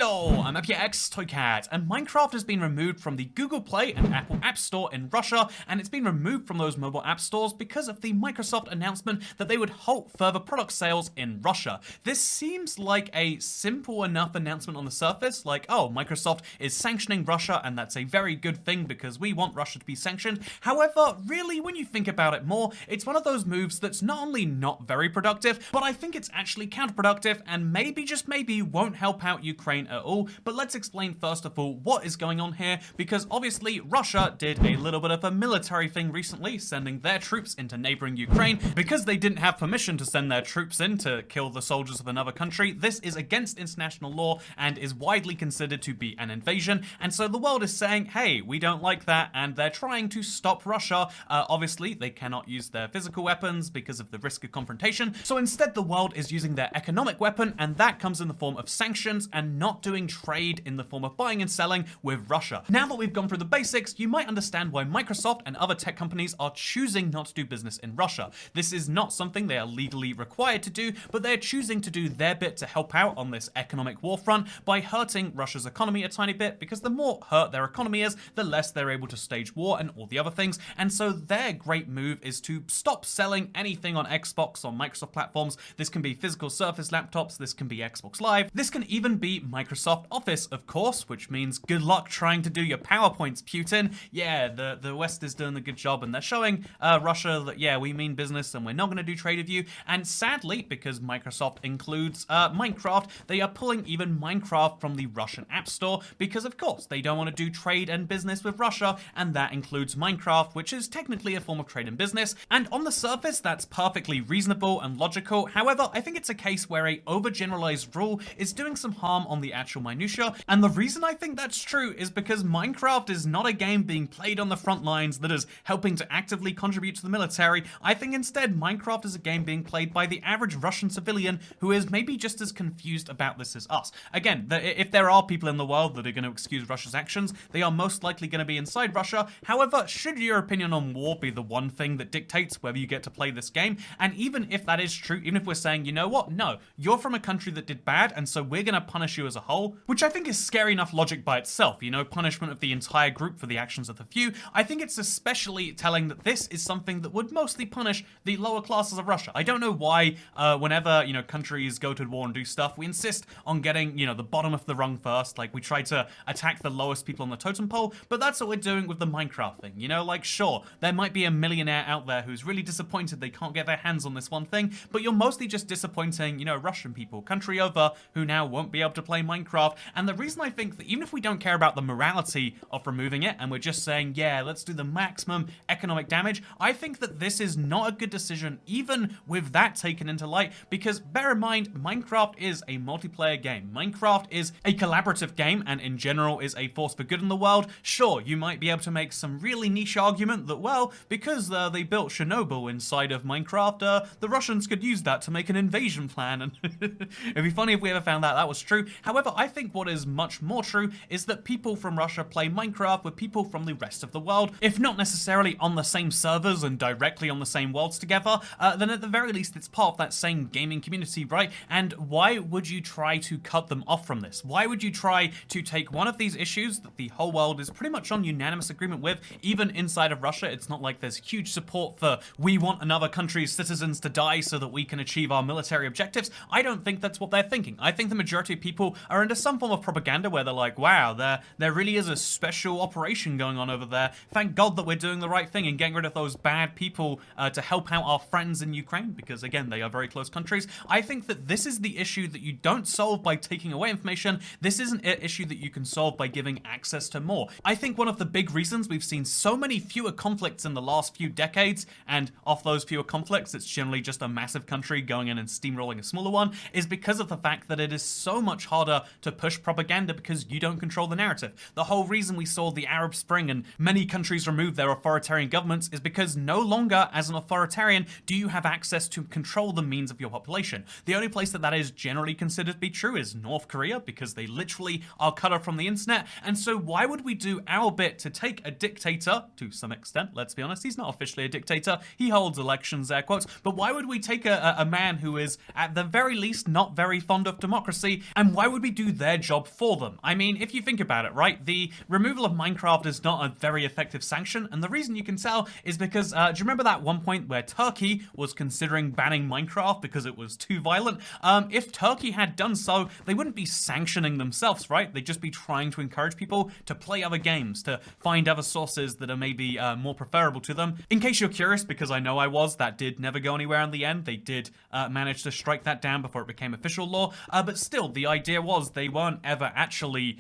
Yo, I'm FPX Toycat, and Minecraft has been removed from the Google Play and Apple App Store in Russia, and it's been removed from those mobile app stores because of the Microsoft announcement that they would halt further product sales in Russia. This seems like a simple enough announcement on the surface, like, oh, Microsoft is sanctioning Russia, and that's a very good thing because we want Russia to be sanctioned. However, really, when you think about it more, it's one of those moves that's not only not very productive, but I think it's actually counterproductive and maybe, just maybe, won't help out Ukraine at all. But let's explain first of all what is going on here, because obviously Russia did a little bit of a military thing recently, sending their troops into neighboring Ukraine because they didn't have permission to send their troops in to kill the soldiers of another country. This is against international law and is widely considered to be an invasion, and so the world is saying, hey, we don't like that, and they're trying to stop Russia. Obviously, they cannot use their physical weapons because of the risk of confrontation, so instead the world is using their economic weapon, and that comes in the form of sanctions and not doing trade in the form of buying and selling with Russia. Now that we've gone through the basics, you might understand why Microsoft and other tech companies are choosing not to do business in Russia. This is not something they are legally required to do, but they're choosing to do their bit to help out on this economic war front by hurting Russia's economy a tiny bit, because the more hurt their economy is, the less they're able to stage war and all the other things. And so their great move is to stop selling anything on Xbox or Microsoft platforms. This can be physical Surface laptops, this can be Xbox Live, this can even be Microsoft Office, of course, which means good luck trying to do your PowerPoints, Putin. Yeah, the West is doing a good job, and they're showing Russia that, yeah, we mean business and we're not going to do trade with you. And sadly, because Microsoft includes Minecraft, they are pulling even Minecraft from the Russian App Store because, of course, they don't want to do trade and business with Russia, and that includes Minecraft, which is technically a form of trade and business. And on the surface, that's perfectly reasonable and logical. However, I think it's a case where a overgeneralized rule is doing some harm on the actual minutia, and the reason I think that's true is because Minecraft is not a game being played on the front lines that is helping to actively contribute to the military. I think instead Minecraft is a game being played by the average Russian civilian who is maybe just as confused about this as us. Again, if there are people in the world that are going to excuse Russia's actions, they are most likely going to be inside Russia. However, should your opinion on war be the one thing that dictates whether you get to play this game? And even if that is true, even if we're saying, you know what, no, you're from a country that did bad, and so we're going to punish you as a whole, which I think is scary enough logic by itself, you know, punishment of the entire group for the actions of the few. I think it's especially telling that this is something that would mostly punish the lower classes of Russia. I don't know why whenever, you know, countries go to war and do stuff, we insist on getting, you know, the bottom of the rung first. Like, we try to attack the lowest people on the totem pole, but that's what we're doing with the Minecraft thing, you know? Like, sure, there might be a millionaire out there who's really disappointed they can't get their hands on this one thing, but you're mostly just disappointing, you know, Russian people, country over, who now won't be able to play Minecraft. And the reason I think that even if we don't care about the morality of removing it, and we're just saying, yeah, let's do the maximum economic damage, I think that this is not a good decision, even with that taken into light, because bear in mind, Minecraft is a multiplayer game. Minecraft is a collaborative game, and in general is a force for good in the world. Sure, you might be able to make some really niche argument that, well, because they built Chernobyl inside of Minecraft, the Russians could use that to make an invasion plan, and it'd be funny if we ever found out that was true. However, I think what is much more true is that people from Russia play Minecraft with people from the rest of the world, if not necessarily on the same servers and directly on the same worlds together, then at the very least it's part of that same gaming community, right? And why would you try to cut them off from this? Why would you try to take one of these issues that the whole world is pretty much on unanimous agreement with, even inside of Russia? It's not like there's huge support for, we want another country's citizens to die so that we can achieve our military objectives. I don't think that's what they're thinking. I think the majority of people are into some form of propaganda where they're like, wow, there really is a special operation going on over there. Thank God that we're doing the right thing and getting rid of those bad people to help out our friends in Ukraine, because again, they are very close countries. I think that this is the issue that you don't solve by taking away information. This isn't an issue that you can solve by giving access to more. I think one of the big reasons we've seen so many fewer conflicts in the last few decades, and off those fewer conflicts, it's generally just a massive country going in and steamrolling a smaller one, is because of the fact that it is so much harder to push propaganda because you don't control the narrative. The whole reason we saw the Arab Spring and many countries remove their authoritarian governments is because no longer, as an authoritarian, do you have access to control the means of your population. The only place that is generally considered to be true is North Korea, because they literally are cut off from the internet. And so why would we do our bit to take a dictator, to some extent, let's be honest, he's not officially a dictator, he holds elections, air quotes, but why would we take a man who is, at the very least, not very fond of democracy, and why would we we do their job for them? I mean, if you think about it, right, the removal of Minecraft is not a very effective sanction, and the reason you can tell is because, do you remember that one point where Turkey was considering banning Minecraft because it was too violent? If Turkey had done so, they wouldn't be sanctioning themselves, right? They'd just be trying to encourage people to play other games, to find other sources that are maybe more preferable to them. In case you're curious, because I know I was, that did never go anywhere in the end. They did manage to strike that down before it became official law, but still, the idea was they weren't ever actually,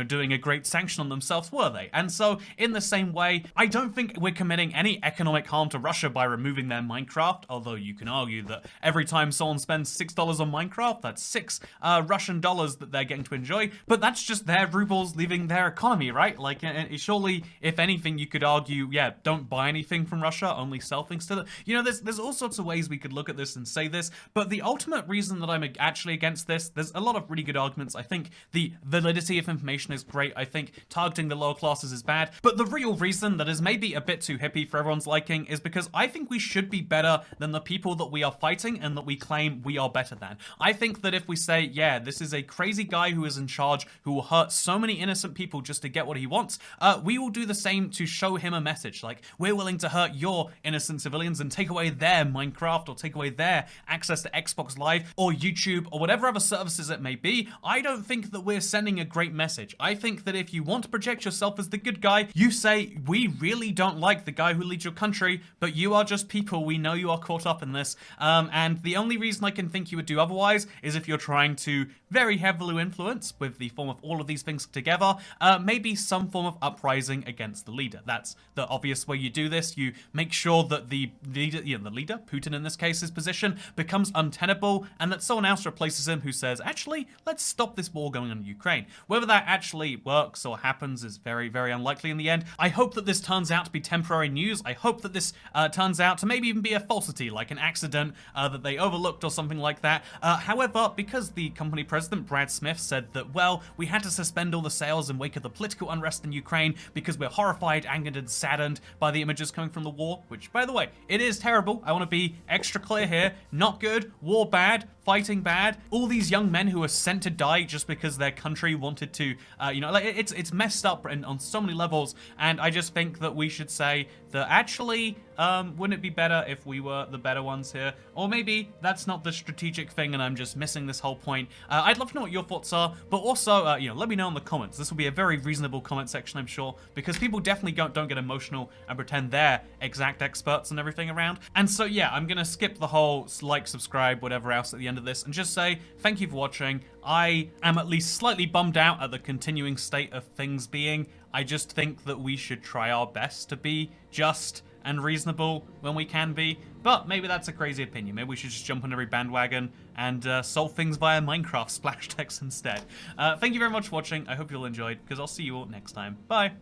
doing a great sanction on themselves, were they? And so, in the same way, I don't think we're committing any economic harm to Russia by removing their Minecraft, although you can argue that every time someone spends $6 on Minecraft, that's $6 Russian dollars that they're getting to enjoy, but that's just their rubles leaving their economy, right? Like, surely, if anything, you could argue, yeah, don't buy anything from Russia, only sell things to them. There's all sorts of ways we could look at this and say this, but the ultimate reason that I'm actually against this, there's a lot of really good arguments. I think the validity of information is great. I think targeting the lower classes is bad, but the real reason that is maybe a bit too hippie for everyone's liking is because I think we should be better than the people that we are fighting and that we claim we are better than. I think that if we say, yeah, this is a crazy guy who is in charge who will hurt so many innocent people just to get what he wants, we will do the same to show him a message. Like, we're willing to hurt your innocent civilians and take away their Minecraft or take away their access to Xbox Live or YouTube or whatever other services it may be. I don't think that we're sending a great message. I think that if you want to project yourself as the good guy, you say, we really don't like the guy who leads your country, but you are just people. We know you are caught up in this. And the only reason I can think you would do otherwise is if you're trying to very heavily influence with the form of all of these things together, maybe some form of uprising against the leader. That's the obvious way you do this. You make sure that the leader, Putin in this case, his position becomes untenable and that someone else replaces him who says, actually, let's stop this war going on in Ukraine. Whether that actually works or happens is very, very unlikely in the end. I hope that this turns out to be temporary news. I hope that this turns out to maybe even be a falsity, like an accident that they overlooked or something like that. However, because the company president, Brad Smith, said that, well, we had to suspend all the sales in wake of the political unrest in Ukraine because we're horrified, angered, and saddened by the images coming from the war, which, by the way, it is terrible. I want to be extra clear here. Not good. War bad. Fighting bad. All these young men who are sent to die just because their country wanted to, it's messed up on so many levels, and I just think that we should say that actually, wouldn't it be better if we were the better ones here? Or maybe that's not the strategic thing and I'm just missing this whole point. I'd love to know what your thoughts are, but also, let me know in the comments. This will be a very reasonable comment section, I'm sure, because people definitely don't get emotional and pretend they're exact experts and everything around. And so, yeah, I'm gonna skip the whole like, subscribe, whatever else at the end of this and just say thank you for watching. I am at least slightly bummed out at the continuing state of things being. I just think that we should try our best to be just and reasonable when we can be, but maybe that's a crazy opinion. Maybe we should just jump on every bandwagon and solve things via Minecraft splash text instead. Thank you very much for watching. I hope you all enjoyed, because I'll see you all next time. Bye!